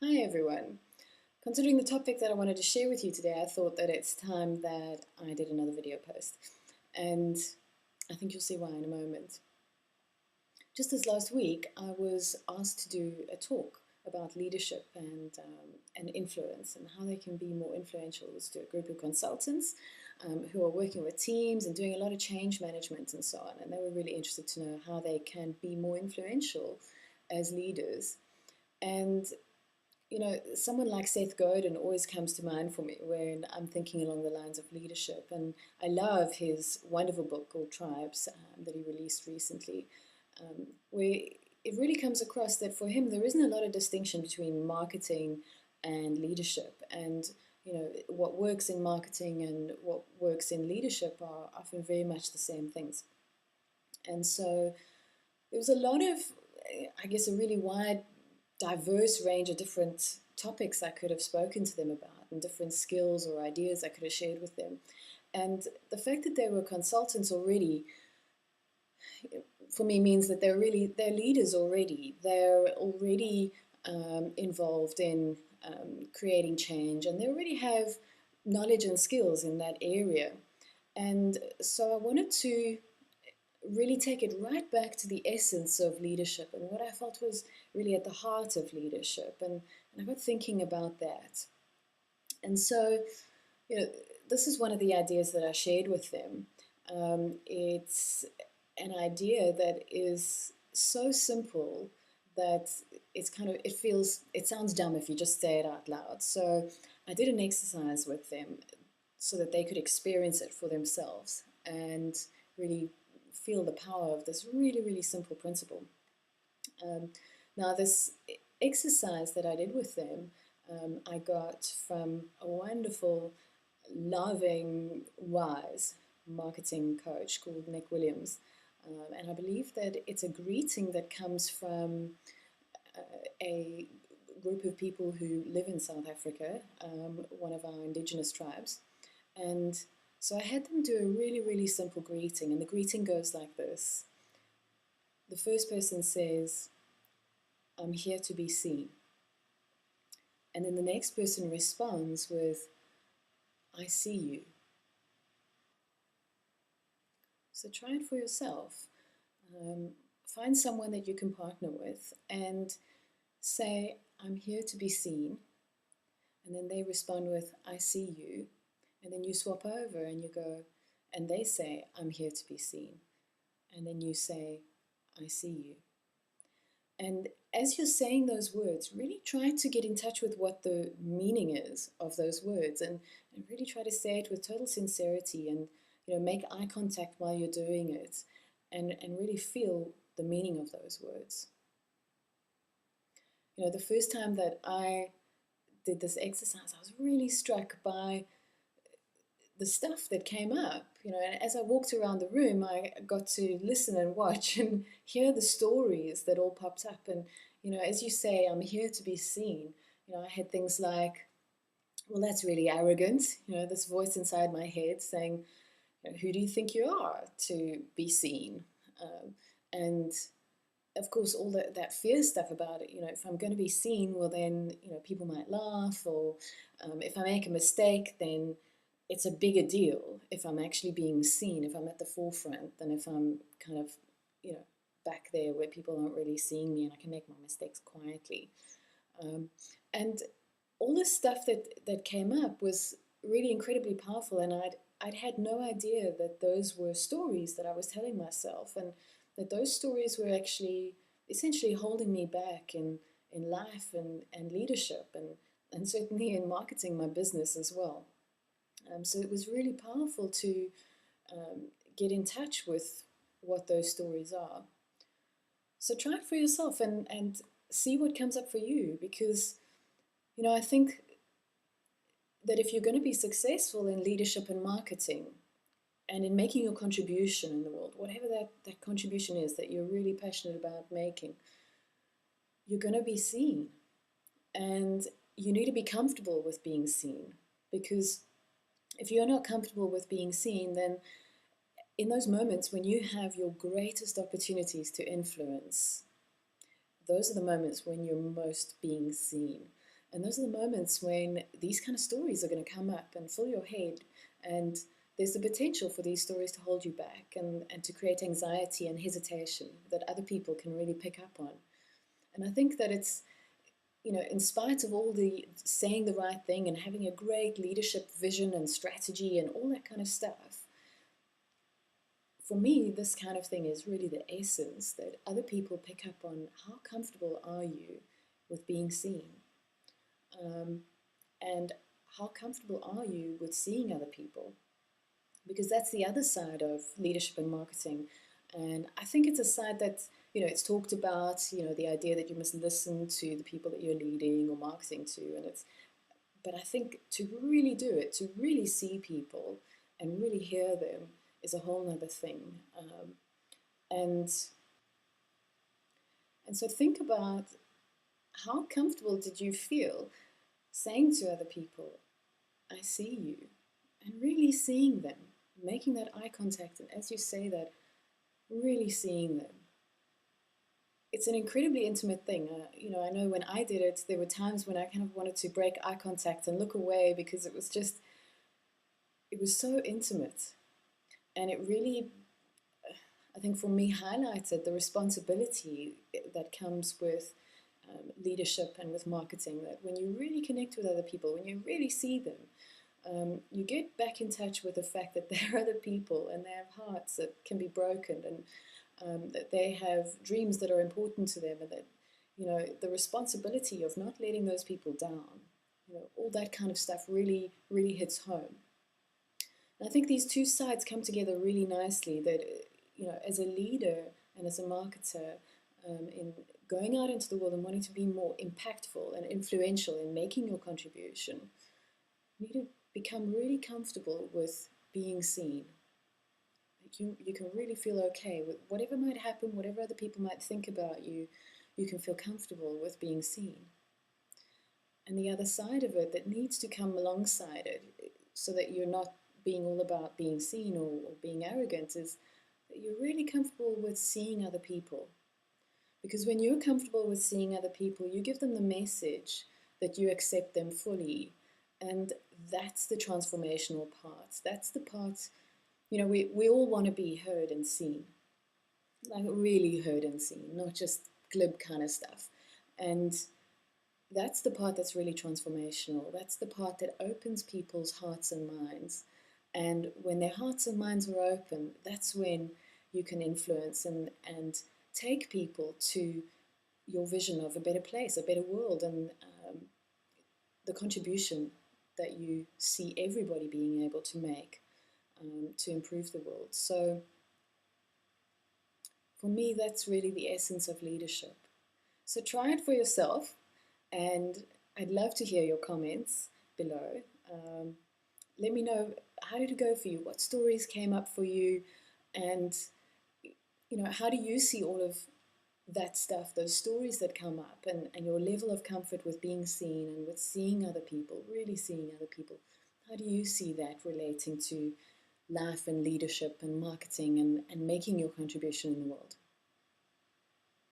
Hi everyone. Considering the topic that I wanted to share with you today, I thought that it's time that I did another video post. And I think you'll see why in a moment. Just as last week, I was asked to do a talk about leadership and influence and how they can be more influential. It was to a group of consultants who are working with teams and doing a lot of change management and so on. And they were really interested to know how they can be more influential as leaders. And someone like Seth Godin always comes to mind for me when I'm thinking along the lines of leadership. And I love his wonderful book called Tribes that he released recently, where it really comes across that for him, there isn't a lot of distinction between marketing and leadership. And, what works in marketing and what works in leadership are often very much the same things. And so there was a lot of, I guess, a really wide diverse range of different topics I could have spoken to them about and different skills or ideas I could have shared with them. And the fact that they were consultants already, for me, means that they're leaders already. They're already involved in creating change, and they already have knowledge and skills in that area. And so I wanted to really take it right back to the essence of leadership and what I felt was really at the heart of leadership. And I got thinking about that. And so, you know, this is one of the ideas that I shared with them. It's an idea that is so simple that it sounds dumb if you just say it out loud. So I did an exercise with them so that they could experience it for themselves and really feel the power of this really, really simple principle. Now, this exercise that I did with them, I got from a wonderful, loving, wise marketing coach called Nick Williams. And I believe that it's a greeting that comes from a group of people who live in South Africa, one of our indigenous tribes. And so I had them do a really, really simple greeting, and the greeting goes like this. The first person says, "I'm here to be seen." And then the next person responds with, "I see you." So try it for yourself. Find someone that you can partner with and say, "I'm here to be seen." And then they respond with, "I see you." And then you swap over and you go, and they say, "I'm here to be seen." And then you say, "I see you." And as you're saying those words, really try to get in touch with what the meaning is of those words and really try to say it with total sincerity and make eye contact while you're doing it and really feel the meaning of those words. The first time that I did this exercise, I was really struck by the stuff that came up, and as I walked around the room, I got to listen and watch and hear the stories that all popped up. And, as you say, I'm here to be seen. I had things like, "Well, that's really arrogant." This voice inside my head saying, "Who do you think you are to be seen?" And of course, all that fear stuff about it, if I'm going to be seen, well, then, people might laugh, or if I make a mistake, then it's a bigger deal if I'm actually being seen, if I'm at the forefront, than if I'm kind of, back there where people aren't really seeing me and I can make my mistakes quietly. And all this stuff that came up was really incredibly powerful, and I'd had no idea that those were stories that I was telling myself, and that those stories were actually essentially holding me back in life and leadership and certainly in marketing my business as well. So it was really powerful to get in touch with what those stories are. So try it for yourself and see what comes up for you, because, I think that if you're going to be successful in leadership and marketing and in making your contribution in the world, whatever that contribution is that you're really passionate about making, you're going to be seen. And you need to be comfortable with being seen, because if you're not comfortable with being seen, then in those moments when you have your greatest opportunities to influence, those are the moments when you're most being seen. And those are the moments when these kind of stories are going to come up and fill your head. And there's the potential for these stories to hold you back and to create anxiety and hesitation that other people can really pick up on. And I think that it's, in spite of all the saying the right thing and having a great leadership vision and strategy and all that kind of stuff, for me, this kind of thing is really the essence that other people pick up on. How comfortable are you with being seen? And how comfortable are you with seeing other people? Because that's the other side of leadership and marketing. And I think it's a side that, it's talked about, the idea that you must listen to the people that you're leading or marketing to. But I think to really do it, to really see people and really hear them is a whole nother thing. And so think about how comfortable did you feel saying to other people, I see you, and really seeing them, making that eye contact, and as you say that, really seeing them. It's an incredibly intimate thing. I know when I did it, there were times when I kind of wanted to break eye contact and look away because it was so intimate. And it really, I think for me, highlighted the responsibility that comes with leadership and with marketing, that when you really connect with other people, when you really see them, you get back in touch with the fact that they're other people and they have hearts that can be broken, and that they have dreams that are important to them, and that, the responsibility of not letting those people down, all that kind of stuff really, really hits home. And I think these two sides come together really nicely, that, as a leader and as a marketer, in going out into the world and wanting to be more impactful and influential in making your contribution, you need to become really comfortable with being seen. You can really feel okay with whatever might happen, whatever other people might think about you. You can feel comfortable with being seen. And the other side of it that needs to come alongside it, so that you're not being all about being seen or being arrogant, is that you're really comfortable with seeing other people. Because when you're comfortable with seeing other people, you give them the message that you accept them fully. And that's the transformational part. That's the part, we all want to be heard and seen. Like really heard and seen, not just glib kind of stuff. And that's the part that's really transformational. That's the part that opens people's hearts and minds. And when their hearts and minds are open, that's when you can influence and take people to your vision of a better place, a better world, and the contribution that you see everybody being able to make to improve the world. So for me, that's really the essence of leadership. So try it for yourself, and I'd love to hear your comments below. Let me know, how did it go for you? What stories came up for you? And how do you see all of that stuff, those stories that come up, and your level of comfort with being seen and with seeing other people, really seeing other people? How do you see that relating to life and leadership and marketing and making your contribution in the world?